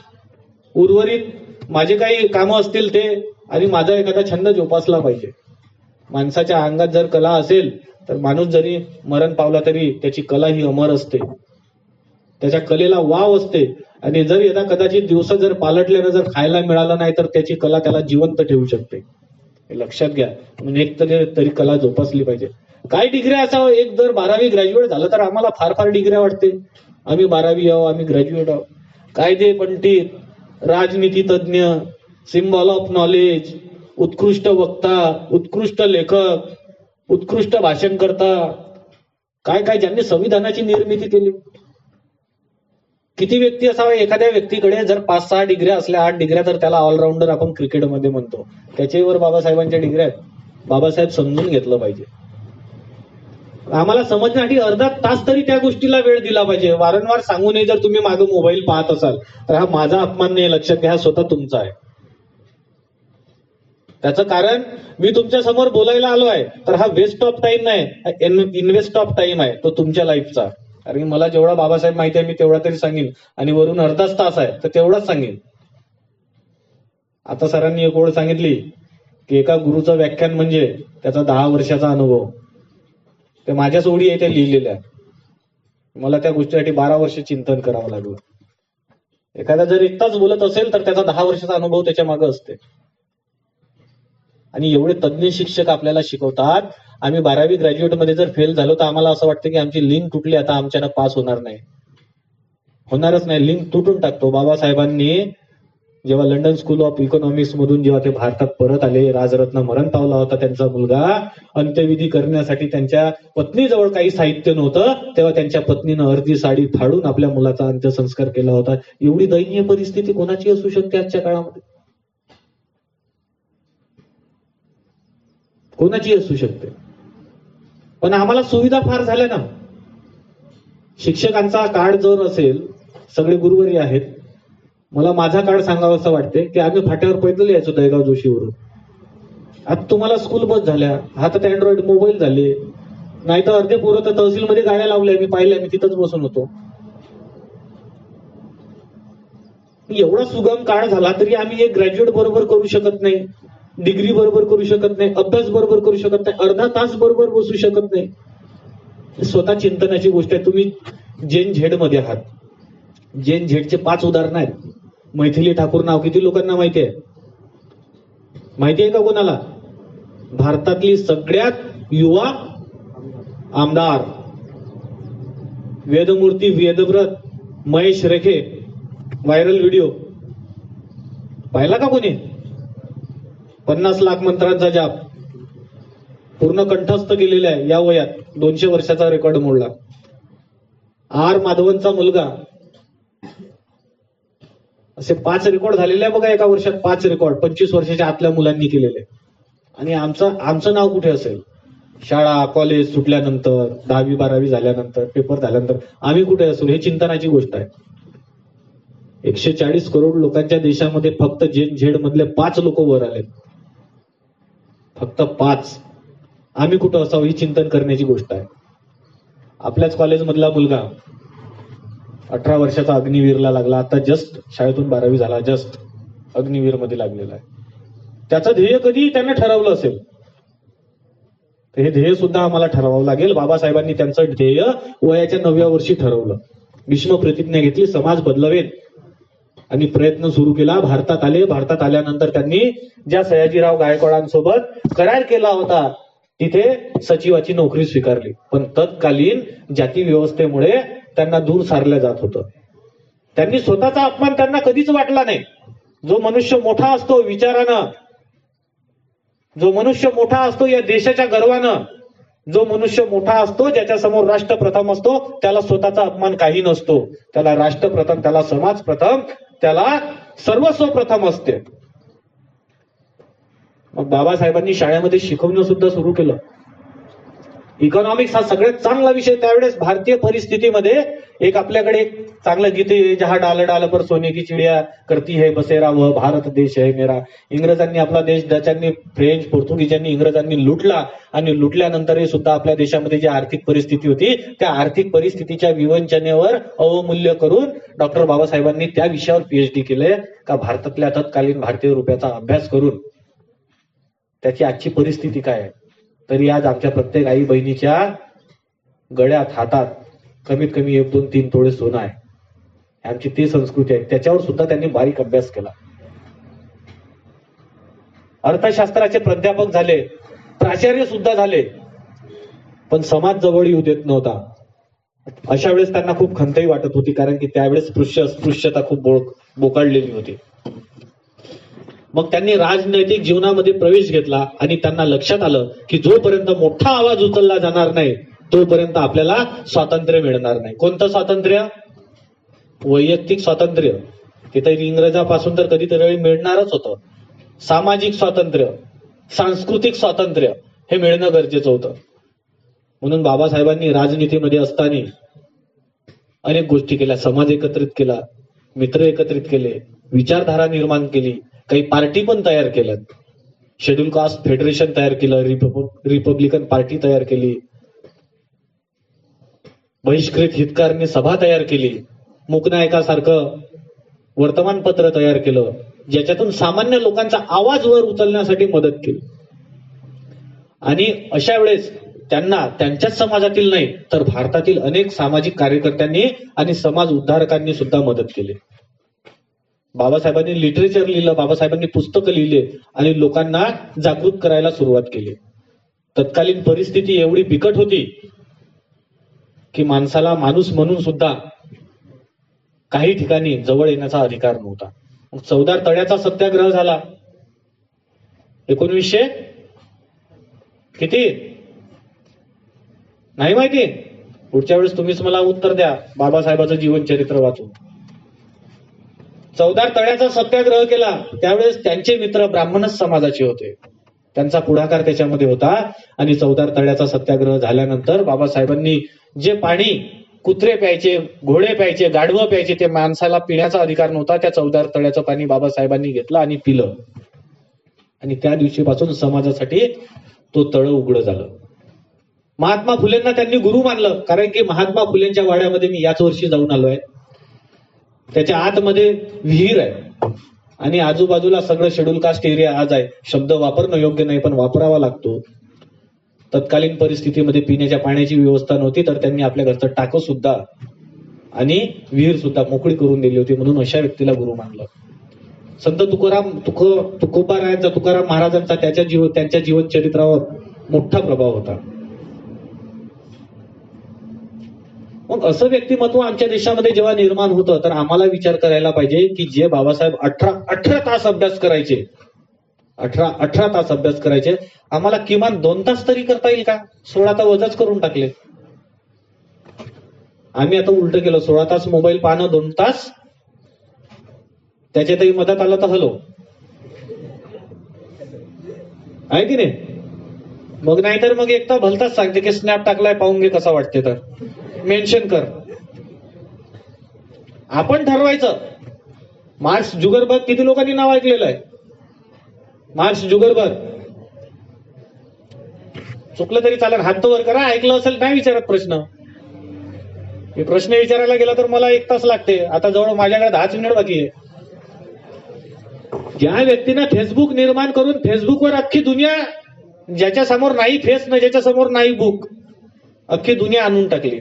उर्वरित माझे काही कामं असतील ते, आणि माझा एखादा छंद जोपासला पाहिजे. माणसाच्या अंगात जर कला असेल तर माणूस जरी मरण पावला तरी त्याची कला ही अमर असते, त्याच्या कलेला वाव असते. आणि जर यदा कदाचित दिवस जर पालटल्यानं जर खायला मिळालं नाही तर त्याची कला त्याला जिवंत ठेवू शकते. हे लक्षात घ्या. म्हणजे एक तरी कला जोपासली पाहिजे. काय डिग्र्या असावं, एक जर 12वी ग्रॅज्युएट झालं तर आम्हाला फार फार डिग्र्या वाटते. आम्ही 12वी आहो, आम्ही ग्रॅज्युएट आहो. कायदे पंडित, राजनीती तज्ञ, सिम्बॉल ऑफ नॉलेज, उत्कृष्ट वक्ता, उत्कृष्ट लेखक, उत्कृष्ट भाषणकर्ता, काय काय ज्यांनी संविधानाची निर्मिती केली. किती व्यक्ती असावा एखाद्या व्यक्तीकडे, जर 5-6 डिग्र्या असल्या, 8 डिग्र्या, तर त्याला ऑलराऊंडर आपण क्रिकेटमध्ये म्हणतो. त्याच्यावर बाबासाहेबांच्या डिग्र्या आहेत. बाबासाहेब समजून घेतलं पाहिजे. आम्हाला समजण्यासाठी अर्धा तास तरी त्या गोष्टीला वेळ दिला पाहिजे. वारंवार सांगू नये. जर तुम्ही मागं मोबाईल पाहत असाल तर हा माझा अपमान नाही, लक्षात घ्या, स्वतः तुमचा आहे. त्याचं कारण, मी तुमच्या समोर बोलायला आलो आहे तर हा वेस्ट ऑफ टाइम नाही, इन्व्हेस्ट ऑफ टाइम आहे, तो तुमच्या लाईफचा. कारण मला जेवढा बाबासाहेब माहिती आहे मी तेवढा तरी सांगेन, आणि वरून अर्धाच तास आहे तर तेवढाच सांगेन. आता सरांनी एक ओळ सांगितली की एका गुरुचं व्याख्यान म्हणजे त्याचा 10 वर्षाचा अनुभव. ते माझ्याच ओळी आहे त्या लिहिलेल्या. मला त्या गोष्टीसाठी 12 वर्ष चिंतन करावं लागलं. एखादा जर 1 तास बोलत असेल तर त्याचा 10 वर्षाचा अनुभव त्याच्या मागे असते. आणि एवढे तज्ञ शिक्षक आपल्याला शिकवतात. आम्ही 12वी ग्रॅज्युएट मध्ये जर फेल झालो तर आम्हाला असं वाटतं की आमची लिंक तुटली, आता आमच्यानं पास होणार नाही. होणारच नाही, लिंक तुटून टाकतो. बाबासाहेबांनी जेव्हा लंडन स्कूल ऑफ इकॉनॉमिक्स मधून जेव्हा ते भारतात परत आले, राजरत्न मरण पावला होता त्यांचा मुलगा, अंत्यविधी करण्यासाठी त्यांच्या पत्नीजवळ काही साहित्य नव्हतं, तेव्हा त्यांच्या पत्नीनं अर्धी साडी फाडून आपल्या मुलाचा अंत्यसंस्कार केला होता. एवढी दयनीय परिस्थिती कोणाची असू शकते आजच्या काळामध्ये? कोणाची असू शकते? पण आम्हाला सुविधा फार झाल्या ना. शिक्षकांचा कार्ड जर असेल, सगळे गुरुवारी आहेत, मला माझा कार्ड सांगावं असं वाटते की आम्ही फाट्यावर पैदल यायचो दहेगाव जोशीवरून. आता तुम्हाला स्कूल बस झाल्या, हातात अँड्रॉइड मोबाईल झाले, नाही तर अर्धे पोरं तर तहसीलमध्ये गाड्या लावल्या, मी पाहिल्या, मी तिथंच बसून होतो. एवढा सुगम काळ झाला तरी आम्ही एक ग्रॅज्युएट बरोबर करू शकत नाही, डिग्री बरोबर करू शकत नाही, अभ्यास बरोबर करू शकत नाही, अर्धा तास बरोबर बसू शकत नाही. स्वतः चिंतनाची गोष्ट आहे. तुम्ही जेन झेड मध्ये आहात. जेन झेडचे 5 उदाहरणं आहेत. मैथिली ठाकूर नाव किती लोकांना माहिती आहे? माहिती आहे का कोणाला? भारतातली सगळ्यात युवा आमदार. वेदमूर्ती वेदव्रत, महेश रेखे, व्हायरल व्हिडिओ पाहिला का कोणी? 50 लाख मंत्रांचा जाप पूर्ण कंठस्थ केलेला आहे या वयात. 200 वर्षाचा रेकॉर्ड मोडला. आर माधवनचा मुलगा. असे 5 रेकॉर्ड झालेले आहे बघा एका वर्षात. 5 रेकॉर्ड 25 वर्षाच्या आतल्या मुलांनी केलेले. आणि आमचं नाव कुठे असेल? शाळा कॉलेज सुटल्यानंतर, 10वी 12वी झाल्यानंतर, पेपर झाल्यानंतर आम्ही कुठे असू? हे चिंतनाची गोष्ट आहे. 140 करोड लोकांच्या देशामध्ये फक्त जेन झेड मधले 5 लोक वर आले. फक्त 5. आम्ही कुठं असावं ही चिंतन करण्याची गोष्ट आहे. आपल्याच कॉलेजमधला मुलगा 18 वर्षाचा अग्निवीरला लागला. आता जस्ट शाळेतून 12वी झाला, जस्ट अग्निवीर मध्ये लागलेला आहे. त्याचं ध्येय कधी त्यानं ठरवलं असेल, तर हे ध्येय सुद्धा आम्हाला ठरवावं लागेल. बाबासाहेबांनी त्यांचं ध्येय वयाच्या 9व्या वर्षी ठरवलं. भीष्म प्रतिज्ञा घेतली, समाज बदलवेल, आणि प्रयत्न सुरू केला. भारतात आले. भारतात आल्यानंतर त्यांनी ज्या सयाजीराव गायकवाडांसोबत करार केला होता तिथे सचिवाची नोकरी स्वीकारली. पण तत्कालीन जाती व्यवस्थेमुळे त्यांना दूर सारलं जात होतं. त्यांनी स्वतःचा अपमान त्यांना कधीच वाटला नाही. जो मनुष्य मोठा असतो विचारानं, जो मनुष्य मोठा असतो या देशाच्या गर्वानं, जो मनुष्य मोठा असतो, ज्याच्या समोर राष्ट्र प्रथम असतो, त्याला स्वतःचा अपमान काही नसतो. त्याला राष्ट्र प्रथम, त्याला समाज प्रथम, त्याला सर्वस्व प्रथम असते. मग बाबासाहेबांनी शाळेमध्ये शिकवणं सुद्धा सुरू केलं. इकॉनॉमिक्स हा सगळ्यात चांगला विषय त्यावेळेस भारतीय परिस्थितीमध्ये. एक आपल्याकडे एक चांगलं गीत आहे, जहा डाल डाल पर सोने की चिडिया करती है बसेरा वह भारत देश है मेरा. इंग्रजांनी आपला देश, ज्याच्यांनी फ्रेंच पोर्तुगीजांनी इंग्रजांनी लुटला, आणि लुटल्यानंतरही सुद्धा आपल्या देशामध्ये जी आर्थिक परिस्थिती होती, त्या आर्थिक परिस्थितीच्या विवंचनेवर अवमूल्य करून डॉक्टर बाबासाहेबांनी त्या विषयावर पीएचडी केले. का भारतातल्या तत्कालीन भारतीय रुपयाचा अभ्यास करून त्याची आजची परिस्थिती काय आहे. तरी आज आमच्या प्रत्येक आई बहिणीच्या गळ्यात, हातात कमीत कमी 1, 2, 3 तोळे सोनं आहे. आमची ती संस्कृती आहे. त्याच्यावर सुद्धा त्यांनी बारीक अभ्यास केला. अर्थशास्त्राचे प्राध्यापक झाले, प्राचार्य सुद्धा झाले, पण समाज जवळ येऊ देत नव्हता. अशा वेळेस त्यांना खूप खंतही वाटत होती, कारण की त्यावेळेस अस्पृश्यता खूप बोकाळलेली होती. मग त्यांनी राजनैतिक जीवनामध्ये प्रवेश घेतला आणि त्यांना लक्षात आलं की जोपर्यंत मोठा आवाज उचलला जाणार नाही तोपर्यंत आपल्याला स्वातंत्र्य मिळणार नाही. कोणतं स्वातंत्र्य? वैयक्तिक स्वातंत्र्य. ते तरी इंग्रजापासून तर कधीतरी मिळणारच होतं. सामाजिक स्वातंत्र्य, सांस्कृतिक स्वातंत्र्य हे मिळणं गरजेचं होतं. म्हणून बाबासाहेबांनी राजनीतीमध्ये असताना अनेक गोष्टी केल्या. समाज एकत्रित केला, मित्र एकत्रित केले, विचारधारा निर्माण केली, काही पार्टी पण तयार केल्यात. शेड्यूल कास्ट फेडरेशन तयार केलं, रिपब्लिकन पार्टी तयार केली, बहिष्कृत हितकारणी सभा तयार केली, मूकनायकासारखं वर्तमानपत्र तयार केलं, ज्याच्यातून सामान्य लोकांचा आवाज वर उचलण्यासाठी मदत केली. आणि अशा वेळेस त्यांना त्यांच्याच समाजातील नाही तर भारतातील अनेक सामाजिक कार्यकर्त्यांनी आणि समाज उद्धारकांनी सुद्धा मदत केली. बाबासाहेबांनी लिटरेचर लिहिलं, बाबासाहेबांनी पुस्तकं लिहिले आणि लोकांना जागृत करायला सुरुवात केली. तत्कालीन परिस्थिती एवढी बिकट होती की माणसाला माणूस म्हणून सुद्धा काही ठिकाणी जवळ येण्याचा अधिकार नव्हता. मग चौदार तळ्याचा सत्याग्रह झाला. 1900 किती नाही माहिती? पुढच्या वेळेस तुम्हीच मला उत्तर द्या बाबासाहेबांचं जीवन चरित्र वाचून. चौदार तळ्याचा सत्याग्रह केला त्यावेळेस त्यांचे मित्र ब्राह्मणच समाजाचे होते. त्यांचा पुढाकार त्याच्यामध्ये होता. आणि चौदार तळ्याचा सत्याग्रह झाल्यानंतर बाबासाहेबांनी जे पाणी कुत्रे प्यायचे, घोडे प्यायचे, गाढवं प्यायचे, ते माणसाला पिण्याचा अधिकार नव्हता. त्या चौदार तळ्याचं पाणी बाबासाहेबांनी घेतलं आणि पिलं. आणि त्या दिवशीपासून समाजासाठी तो तळ उघडं झालं. महात्मा फुलेंना त्यांनी गुरु मानलं, कारण की महात्मा फुलेंच्या वाड्यामध्ये मी याच वर्षी जाऊन आलोय. त्याच्या आतमध्ये विहीर आहे आणि आजूबाजूला सगळं शेड्यूल कास्ट एरिया आज आहे. शब्द वापरणं योग्य नाही पण वापरावा लागतो. तत्कालीन परिस्थितीमध्ये पिण्याच्या पाण्याची व्यवस्था नव्हती तर त्यांनी आपल्या घरचं टाकं सुद्धा आणि विहीर सुद्धा मोकळी करून दिली होती. म्हणून अशा व्यक्तीला गुरु मानलं. संत तुकाराम महाराजांचा त्यांच्या जीवन चरित्रावर मोठा प्रभाव होता. मग असं व्यक्तिमत्व आमच्या देशामध्ये जेव्हा निर्माण होतं तर आम्हाला विचार करायला पाहिजे की जे बाबासाहेब 18 तास अभ्यास करायचे, 18 तास अभ्यास करायचे, आम्हाला किमान 2 तास तरी करता येईल का? 16 तर वजाच करून टाकले. आम्ही आता उलट केलं, 16 तास मोबाईल पाहणं, 2 तास त्याच्यातही मदत आलं तर हलो आहे की नाही. मग नाहीतर मग एकदा भलताच सांगते की स्नॅप टाकलाय पाहून घे कसा वाटते, तर मेन्शन कर. आपण ठरवायचं. मार्क्स जुगरबर्ग, किती लोकांनी नाव ऐकलेलं आहे? Marks Zuckerberg. चुकलं तरी चालेल, हात वर करा. ऐकलं असेल नाही विचारत प्रश्न. मी प्रश्न विचारायला गेला तर मला 1 तास लागते. आता जवळ माझ्याकडे 10 मिनिट बाकी आहे. ज्या व्यक्तीनं फेसबुक निर्माण करून फेसबुकवर अख्खी दुनिया, ज्याच्या समोर नाही फेस ना, ज्याच्या समोर नाही बुक, अख्खी दुनिया आणून टाकली.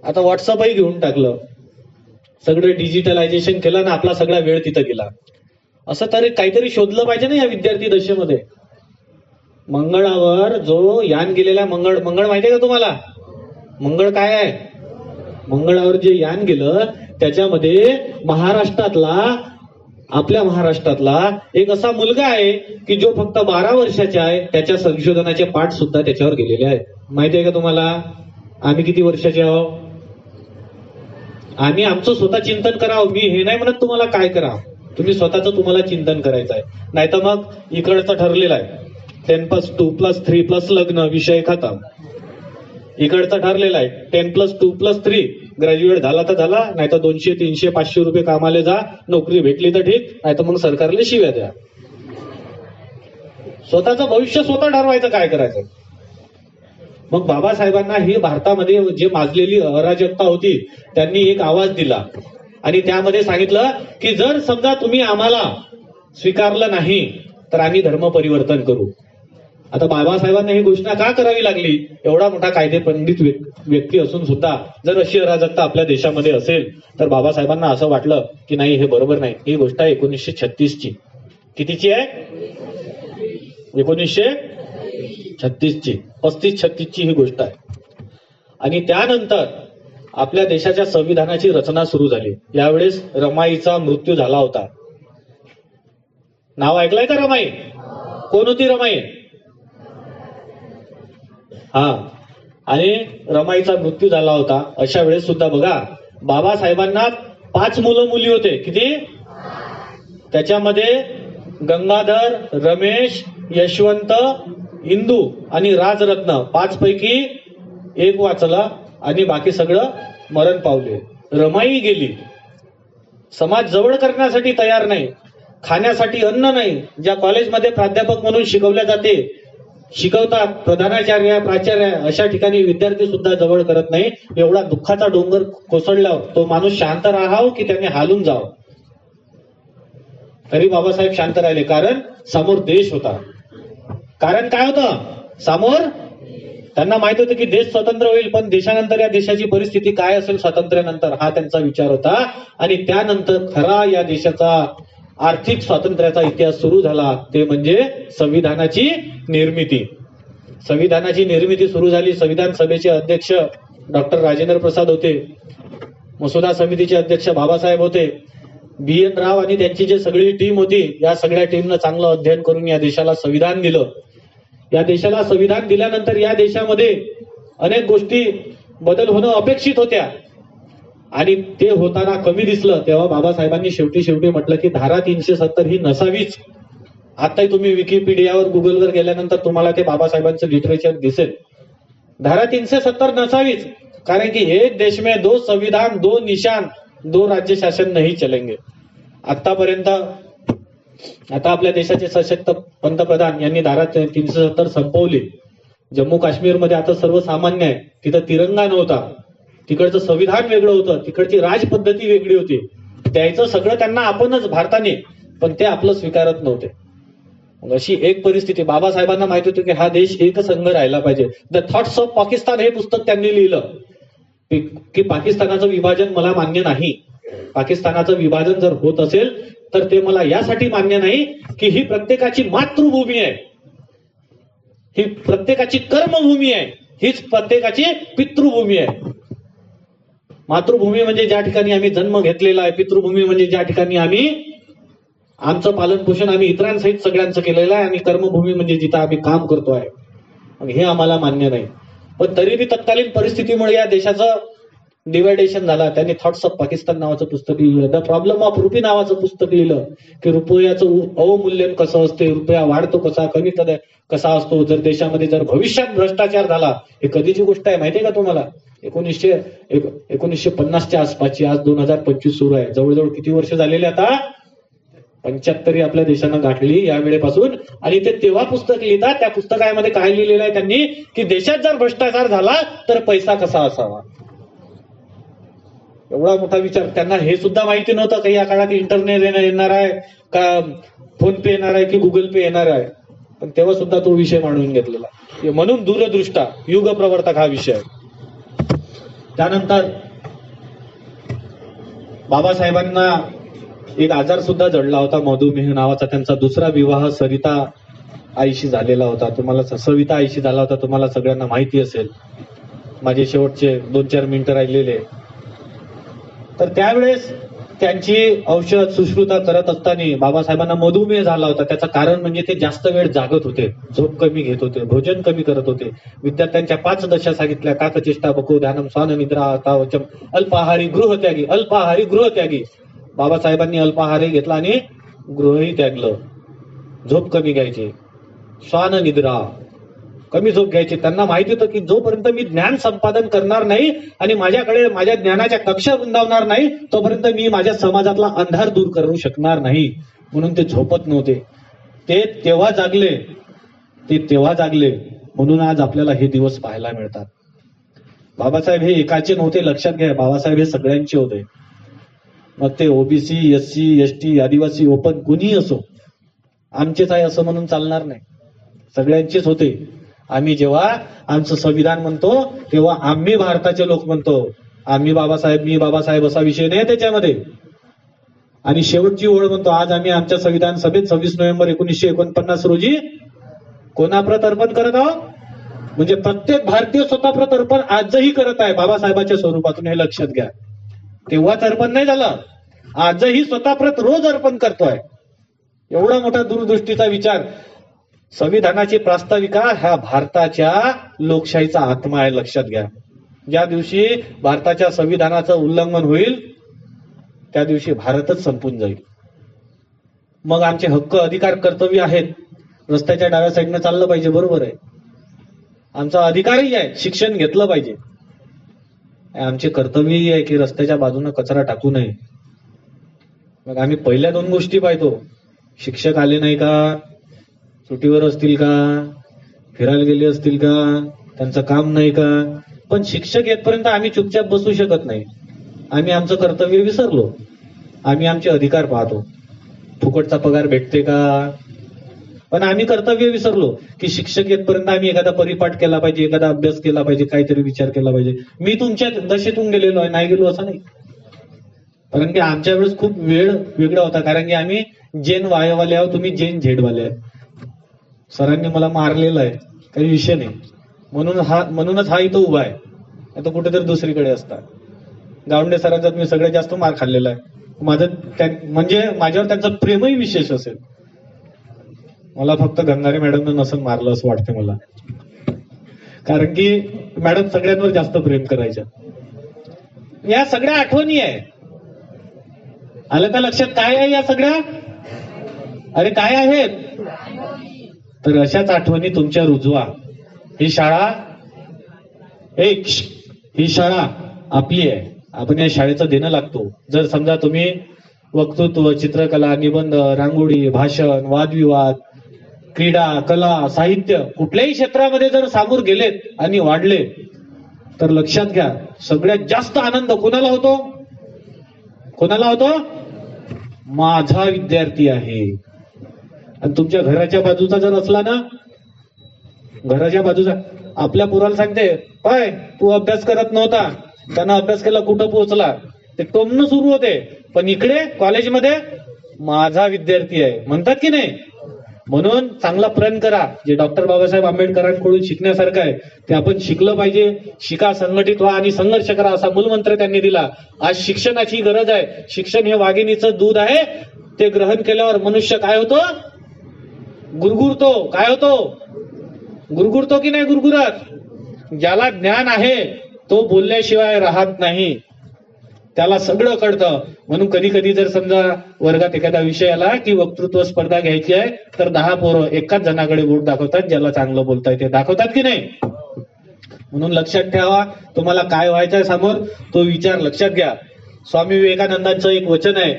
आता व्हॉट्सअपही घेऊन टाकलं. सगळं डिजिटलायझेशन केलं ना, आपला सगळा वेळ तिथं गेला. असं तरी काहीतरी शोधलं पाहिजे ना या विद्यार्थी दशेमध्ये. मंगळावर जो यान गेलेला, मंगळ माहितीये का तुम्हाला? मंगळ काय आहे? मंगळावर जे यान गेलं त्याच्यामध्ये महाराष्ट्रातला आपल्या महाराष्ट्रातला एक असा मुलगा आहे की जो फक्त 12 वर्षाचा आहे, त्याच्या संशोधनाचे पाठ सुद्धा त्याच्यावर गेलेले आहेत. माहिती आहे का तुम्हाला आम्ही किती वर्षाचे आहोत? आम्ही आमचं स्वतः चिंतन करावं. मी हे नाही म्हणत तुम्हाला काय करा, तुम्ही स्वतःचं तुम्हाला चिंतन करायचं आहे. नाही तर मग इकडचं ठरलेलं आहे 10+2+3+ लग्न विषय खतम. इकडचं ठरलेलं आहे 10+2+3 ग्रॅज्युएट झाला तर झाला, नाही तर 200, 300, 500 रुपये कामाला जा, नोकरी भेटली तर ठीक, नाही तर मग सरकारला शिव्या द्या. स्वतःचं भविष्य स्वतः ठरवायचं काय करायचं. मग बाबासाहेबांना ही भारतामध्ये जे माजलेली अराजकता होती त्यांनी एक आवाज दिला आणि त्यामध्ये सांगितलं की जर समजा तुम्ही आम्हाला स्वीकारलं नाही तर आम्ही धर्म परिवर्तन करू. आता बाबासाहेबांना ही घोषणा का करावी लागली? एवढा मोठा कायदे पंडित व्यक्ती असून सुद्धा जर अशी अराजकता आपल्या देशामध्ये असेल तर बाबासाहेबांना असं वाटलं की नाही हे बरोबर नाही. ही गोष्ट आहे 1936ची. कितीची आहे? 1936ची. 35-36ची ही गोष्ट आहे. आणि त्यानंतर आपल्या देशाच्या संविधानाची रचना सुरू झाली. यावेळेस रमाईचा मृत्यू झाला होता. नाव ऐकलंय का रमाई? कोण होती रमाई? हा, आणि रमाईचा मृत्यू झाला होता. अशा वेळेस सुद्धा बघा बाबासाहेबांना 5 मुलं मुली होते. किती? त्याच्यामध्ये गंगाधर, रमेश, यशवंत, इंदू आणि राजरत्न 5 पैकी 1 वाचला आणि बाकी सगळं मरण पावले. रमाई गेली. समाज जवळ करण्यासाठी तयार नाही, खाण्यासाठी अन्न नाही. ज्या कॉलेजमध्ये प्राध्यापक म्हणून शिकवल्या जाते, शिकवतात प्रधानाचार्य, प्राचार्य, अशा ठिकाणी विद्यार्थी सुद्धा जवळ करत नाही. एवढा दुःखाचा डोंगर कोसळला, तो माणूस शांत राहावं की त्याने हालून जावं. तरी बाबासाहेब शांत राहिले, कारण समोर देश होता. कारण काय होतं समोर? त्यांना माहित होतं की देश स्वतंत्र होईल, पण देशानंतर या देशाची परिस्थिती काय असेल स्वातंत्र्यानंतर, हा त्यांचा विचार होता. आणि त्यानंतर खरा या देशाचा आर्थिक स्वातंत्र्याचा इतिहास सुरू झाला, ते म्हणजे संविधानाची निर्मिती. संविधानाची निर्मिती सुरू झाली. संविधान सभेचे अध्यक्ष डॉक्टर राजेंद्र प्रसाद होते. मसुदा समितीचे अध्यक्ष बाबासाहेब होते. BN राव आणि त्यांची जी सगळी टीम होती, या सगळ्या टीमनं चांगलं अध्ययन करून या देशाला संविधान दिलं. या देशाला संविधान दिल्यानंतर या देशामध्ये अनेक गोष्टी बदल होणं अपेक्षित होत्या आणि ते होताना कमी दिसलं. तेव्हा बाबासाहेबांनी शेवटी म्हटलं की धारा 370 ही नसावीच. आताही तुम्ही विकिपीडियावर, गुगलवर गेल्यानंतर तुम्हाला ते बाबासाहेबांचं लिटरेचर दिसेल. धारा 370 नसावीच, कारण की एक देश में 2 संविधान, 2 निशान, 2 राज्य शासन नहीं चलेंगे. आतापर्यंत आता आपल्या देशाचे सशक्त पंतप्रधान यांनी धारा 370 संपवली. जम्मू काश्मीरमध्ये आता सर्वसामान्य आहे, तिथं तिरंगा नव्हता, तिकडचं संविधान वेगळं होतं, तिकडची राजपद्धती वेगळी होती. द्यायचं सगळं त्यांना आपणच भारताने, पण ते आपलं स्वीकारत नव्हते. मग अशी एक परिस्थिती. बाबासाहेबांना माहित होतं की हा देश एकसंघ राहिला पाहिजे. द थॉट्स ऑफ पाकिस्तान हे पुस्तक त्यांनी लिहिलं की पाकिस्तानाचं विभाजन मला मान्य नाही. पाकिस्तानाचं विभाजन जर होत असेल तर ते मला यासाठी मान्य नाही की ही प्रत्येकाची मातृभूमी आहे, ही प्रत्येकाची कर्मभूमी आहे, हीच प्रत्येकाची पितृभूमी आहे. मातृभूमी म्हणजे ज्या ठिकाणी आम्ही जन्म घेतलेला आहे, पितृभूमी म्हणजे ज्या ठिकाणी आम्ही आमचं पालन पोषण आम्ही इतरांसहित सगळ्यांचं केलेलं आहे, आणि कर्मभूमी म्हणजे जिथं आम्ही काम करतो आहे. मग हे आम्हाला मान्य नाही. पण तरी बी तत्कालीन परिस्थितीमुळे या देशाचं डिवायडेशन झाला. त्यांनी थॉट्स ऑफ पाकिस्तान नावाचं पुस्तक लिहिलं. द प्रॉब्लेम ऑफ रुपी नावाचं पुस्तक लिहिलं की रुपयाचं अवमूल्यन कसं असते, रुपया वाढतो कसा, कमी कसा असतो, जर देशामध्ये जर भविष्यात भ्रष्टाचार झाला. हे कधीची गोष्ट आहे माहितीये का तुम्हाला? 1950च्या आसपासची. आज 2025 सुरू आहे. जवळजवळ किती वर्ष झालेले आता? 75 आपल्या देशानं गाठली या वेळेपासून. आणि ते तेव्हा पुस्तक लिहितात. त्या पुस्तकामध्ये काय लिहिलेलं आहे त्यांनी की देशात जर भ्रष्टाचार झाला तर पैसा कसा असावा. एवढा मोठा विचार. त्यांना हे सुद्धा माहिती नव्हतं की या काळात इंटरनेट येणार आहे का, फोन पे येणार आहे की गुगल पे येणार आहे. पण तेव्हा सुद्धा तो विषय मांडून घेतलेला. म्हणून दूरदृष्टा, युग प्रवर्तक हा विषय आहे. त्यानंतर बाबासाहेबांना एक आजार सुद्धा जडला होता, मधुमेह नावाचा. त्यांचा दुसरा विवाह सरिता आईशी झालेला होता. सविता आईशी झाला होता, तुम्हाला सगळ्यांना माहिती असेल. माझे शेवटचे 2-4 मिनिटं राहिलेले. तर त्यावेळेस त्यांची औषध सुश्रुता करत असताना बाबासाहेबांना मधुमेह झाला होता. त्याचं कारण म्हणजे ते जास्त वेळ जागत होते, झोप कमी घेत होते, भोजन कमी करत होते. विद्यार्थ्यांच्या 5 दशा सांगितल्या: काकचेष्टा, बको ध्यानम, स्वान निद्रा, तावचम, अल्पाहारी गृहत्यागी. अल्पाहारी गृहत्यागी. बाबासाहेबांनी अल्पाहारही घेतला आणि गृहही त्यागलं. झोप कमी घ्यायची, स्वान निद्रा, कमी झोप घ्यायची. त्यांना माहिती होतं की जोपर्यंत मी ज्ञान संपादन करणार नाही आणि माझ्याकडे माझ्या ज्ञानाच्या कक्षा रुंदावणार नाही तोपर्यंत मी माझ्या समाजातला अंधार दूर करू शकणार नाही. म्हणून ते झोपत नव्हते. ते तेव्हा जागले म्हणून आज आपल्याला हे दिवस पाहायला मिळतात. बाबासाहेब हे एकाचे नव्हते, लक्षात घ्या. बाबासाहेब हे सगळ्यांचे होते. मग ते ओबीसी, एससी, एसटी, आदिवासी, ओपन कुणीही असो, आमचेच आहे असं म्हणून चालणार नाही. सगळ्यांचेच होते. आम्ही जेव्हा आमचं संविधान म्हणतो तेव्हा आम्ही भारताचे लोक म्हणतो. आम्ही बाबासाहेब, मी बाबासाहेब असा विषय नाही त्याच्यामध्ये. आणि शेवटची ओळ म्हणतो. आज आम्ही आमच्या संविधान सभेत 26 नोव्हेंबर 1949 रोजी कोणाप्रत अर्पण करत आहोत? म्हणजे प्रत्येक भारतीय स्वतःप्रत अर्पण आजही करत आहे बाबासाहेबांच्या स्वरूपातून. हे लक्षात घ्या. तेव्हाच अर्पण नाही झालं, आजही स्वतःप्रत रोज अर्पण करतोय. एवढा मोठा दूरदृष्टीचा विचार. संविधानाची प्रास्ताविका हा भारताच्या लोकशाहीचा आत्मा आहे, लक्षात घ्या. ज्या दिवशी भारताच्या संविधानाचं उल्लंघन होईल त्या दिवशी भारतच संपून जाईल. मग आमचे हक्क, अधिकार, कर्तव्य आहेत. रस्त्याच्या डाव्या साईडनं चाललं पाहिजे, बरोबर आहे. आमचा अधिकारही आहे, शिक्षण घेतलं पाहिजे. आमचे कर्तव्यही आहे की रस्त्याच्या बाजूने कचरा टाकू नये. मग आम्ही पहिल्या 2 गोष्टी पाहतो. शिक्षक आले नाही का, सुट्टीवर असतील का, फिरायला गेले असतील का, त्यांचं काम नाही का. पण शिक्षक येतपर्यंत आम्ही चुपचाप बसू शकत नाही. आम्ही आमचं कर्तव्य विसरलो. आम्ही आमचे अधिकार पाहतो. फुकटचा पगार भेटते का, पण आम्ही कर्तव्य विसरलो की शिक्षक येतपर्यंत आम्ही एखादा परिपाठ केला पाहिजे, एखादा अभ्यास केला पाहिजे, काहीतरी विचार केला पाहिजे. मी तुमच्या दशेतून गेलेलो आहे, नाही गेलो असं नाही. कारण की आमच्या वेळेस खूप वेळ वेगळा होता. कारण की आम्ही जैन वायवाले आहोत, तुम्ही जैन झेडवाले आहे. सरांनी मला मारलेलं आहे, काही विषय नाही. म्हणूनच हा इथं उभा आहे. आता कुठेतरी दुसरीकडे असता. गावंडे सरांचा मी सगळ्यात जास्त मार खाल्लेला आहे. म्हणजे माझ्यावर त्यांचं प्रेमही विशेष असेल. मला फक्त गंगारे मॅडमनं नसून मारलं असं वाटतं मला. कारण की मॅडम सगळ्यांवर जास्त प्रेम करायच्या. या सगळ्या आठवणी आहे. आलं का लक्षात? काय आहे या सगळ्या? अरे काय आहेत? तर अशाच आठवणी तुमच्या रुजवा. ही शाळा आपली आहे. आपण या शाळेचं देणं लागतो. जर समजा तुम्ही वक्तृत्व, चित्रकला, निबंध, रांगोळी, भाषण, वादविवाद, क्रीडा, कला, साहित्य कुठल्याही क्षेत्रामध्ये जर सामोर गेलेत आणि वाढले तर लक्षात घ्या सगळ्यात जास्त आनंद कोणाला होतो? माझा विद्यार्थी आहे. आणि तुमच्या घराच्या बाजूचा जर असला ना, घराच्या बाजूचा, आपल्या पोराला सांगते पाय तू अभ्यास करत नव्हता, त्यानं अभ्यास केला, कुठं पोहोचला, ते टोमणं सुरू होते. पण इकडे कॉलेजमध्ये माझा विद्यार्थी आहे म्हणतात की नाही. म्हणून चांगला प्रण करा. जे डॉक्टर बाबासाहेब आंबेडकरांकडून शिकण्यासारखं आहे ते आपण शिकलं पाहिजे. शिका, संघटित व्हा आणि संघर्ष करा असा मूलमंत्र त्यांनी दिला. आज शिक्षणाची गरज आहे. शिक्षण हे वाघिणीचं दूध आहे. ते ग्रहण केल्यावर मनुष्य काय होतो? गुरगुरतो. काय होतो? गुरगुरतो की नाही गुरगुरत? ज्याला ज्ञान आहे तो बोलल्याशिवाय राहत नाही, त्याला सगळं कळतं. म्हणून कधी कधी जर समजा वर्गात एखादा विषय आला की वक्तृत्व स्पर्धा घ्यायची आहे तर 10 पोरं एकाच जणाकडे बोट दाखवतात, ज्याला चांगलं बोलता येते दाखवतात की नाही. म्हणून लक्षात ठेवा तुम्हाला काय व्हायचंय समोर तो विचार लक्षात घ्या. स्वामी विवेकानंदांचं एक वचन आहे,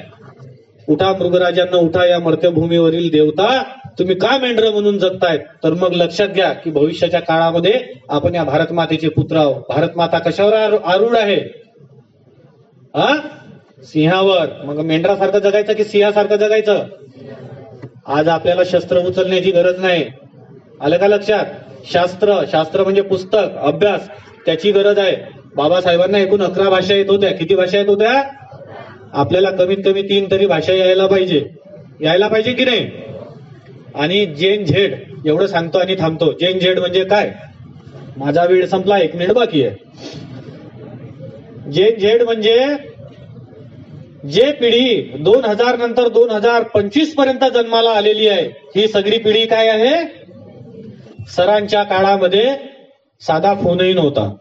उठा मृगराजांना उठा या मर्त्यभूमीवरील देवता, तुम्ही का मेंढरं म्हणून जगतायत. तर मग लक्षात घ्या की भविष्याच्या काळामध्ये आपण या भारत मातेचे पुत्र आहोत. भारत माता कशावर आरूढ आहे? सिंहावर. मग मेंढरासारखं जगायचं की सिंहासारखं जगायचं? आज आपल्याला शस्त्र उचलण्याची गरज नाही. आलं का लक्षात? शास्त्र म्हणजे पुस्तक, अभ्यास, त्याची गरज आहे. बाबासाहेबांना एकूण 11 भाषा येत होत्या. किती भाषा येत होत्या? आपल्याला कमीत कमी 3 तरी भाषा यायला पाहिजे की नाही. आणि जैन झेड एवढं सांगतो आणि थांबतो. जैन झेड म्हणजे काय? माझा वेळ संपला, 1 मिनिट बाकी आहे. जैन झेड म्हणजे जे पिढी 2000 नंतर 2025 पर्यंत जन्माला आलेली आहे, ही सगळी पिढी काय आहे? सरांच्या काळामध्ये साधा फोनही नव्हता,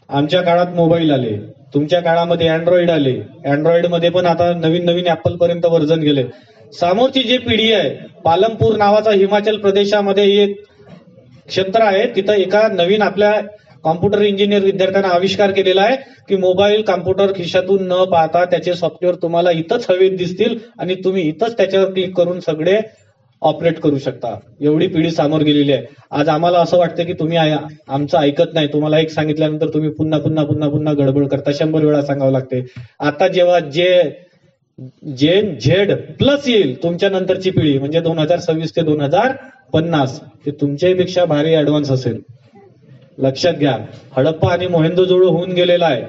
आमच्या काळात मोबाईल आले, तुमच्या काळामध्ये अँड्रॉइड आले, अँड्रॉइड मध्ये पण आता नवीन नवीन ऍपल पर्यंत वर्जन गेले. समोरची जी पिढी आहे, पालमपूर नावाचा हिमाचल प्रदेशामध्ये एक क्षेत्र आहे, तिथं एका नवीन आपल्या कॉम्प्युटर इंजिनियर विद्यार्थ्यांना आविष्कार केलेला आहे की मोबाईल कॉम्प्युटर खिशातून न पाहता त्याचे सॉफ्टवेअर तुम्हाला इथंच हवेत दिसतील आणि तुम्ही इथंच त्याच्यावर क्लिक करून सगळे ऑपरेट करू शकता. एवढी पिढी समोर गेलेली आहे. आज आम्हाला असं वाटतं की तुम्ही आमचं ऐकत नाही, तुम्हाला एक सांगितल्यानंतर तुम्ही पुन्हा पुन्हा पुन्हा पुन्हा गडबड करता, 100 वेळा सांगावं लागते. आता जेव्हा झेड प्लस येईल तुमच्या नंतरची पिढी, म्हणजे 2026 ते 2050, ते तुमच्यापेक्षा भारी ऍडव्हान्स असेल. लक्षात घ्या. हडप्पा आणि मोहेंजोदडो होऊन गेलेला आहे.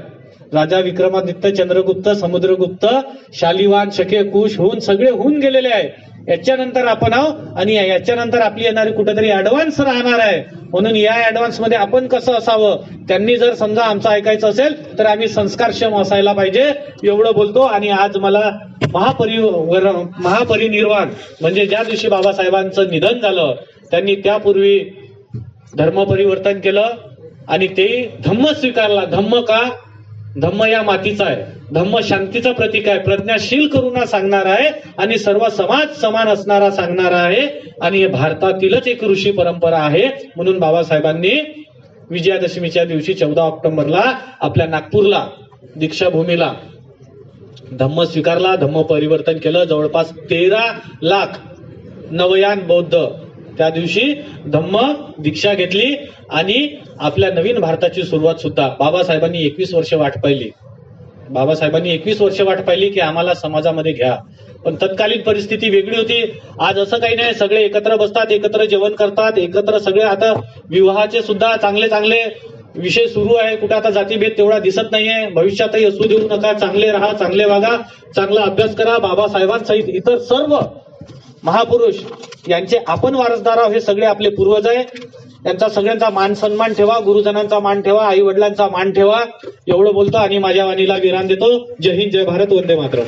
राजा विक्रमादित्य, चंद्रगुप्त, समुद्रगुप्त, शालिवान, शके, कुश होऊन सगळे होऊन गेलेले आहे. याच्यानंतर आपण आहोत आणि याच्यानंतर आपली येणारी कुठेतरी ऍडव्हान्स राहणार आहे. म्हणून या ऍडव्हान्स मध्ये आपण कसं असावं, त्यांनी जर समजा आमचं ऐकायचं असेल तर आम्ही संस्कारक्षम असायला पाहिजे, एवढं बोलतो. आणि आज मला महापरिनिर्वाण म्हणजे ज्या दिवशी बाबासाहेबांचं निधन झालं, त्यांनी त्यापूर्वी धर्म परिवर्तन केलं आणि ते धम्म स्वीकारला. धम्म का? धम्म या मातीचा आहे, धम्म शांतीचं प्रतीक आहे, प्रज्ञाशील करुणा सांगणार आहे आणि सर्व समाज समान असणारा सांगणारा आहे. आणि हे भारतातीलच एक ऋषी परंपरा आहे. म्हणून बाबासाहेबांनी विजयादशमीच्या दिवशी 14 ऑक्टोबरला आपल्या नागपूरला दीक्षाभूमीला धम्म स्वीकारला, धम्म परिवर्तन केलं. जवळपास 13 लाख नवयान बौद्ध त्या दिवशी धम्म दीक्षा घेतली आणि आपल्या नवीन भारताची सुरुवात सुद्धा बाबासाहेबांनी 21 वर्ष वाट पाहिली. बाबासाहेबांनी 21 वर्ष वाट पाहिली की आम्हाला समाजामध्ये घ्या. पण तत्कालीन परिस्थिती वेगळी होती. आज असं काही नाही, सगळे एकत्र बसतात, एकत्र जेवण करतात, एकत्र सगळे. आता विवाहाचे सुद्धा चांगले चांगले विषय सुरू आहे. कुठे आता जातीभेद तेवढा दिसत नाहीये. भविष्यातही असू देऊ नका. चांगले राहा, चांगले वागा, चांगला अभ्यास करा. बाबासाहेबांसहित इतर सर्व महापुरुष यांचे आपण वारसदार आहोत. हे सगळे आपले पूर्वज आहे. त्यांचा सगळ्यांचा मान सन्मान ठेवा, गुरुजनांचा मान ठेवा, आई वडिलांचा मान ठेवा. एवढं बोलतो आणि माझ्या वाणीला विराम देतो. जय हिंद, जय भारत, वंदे मातरम.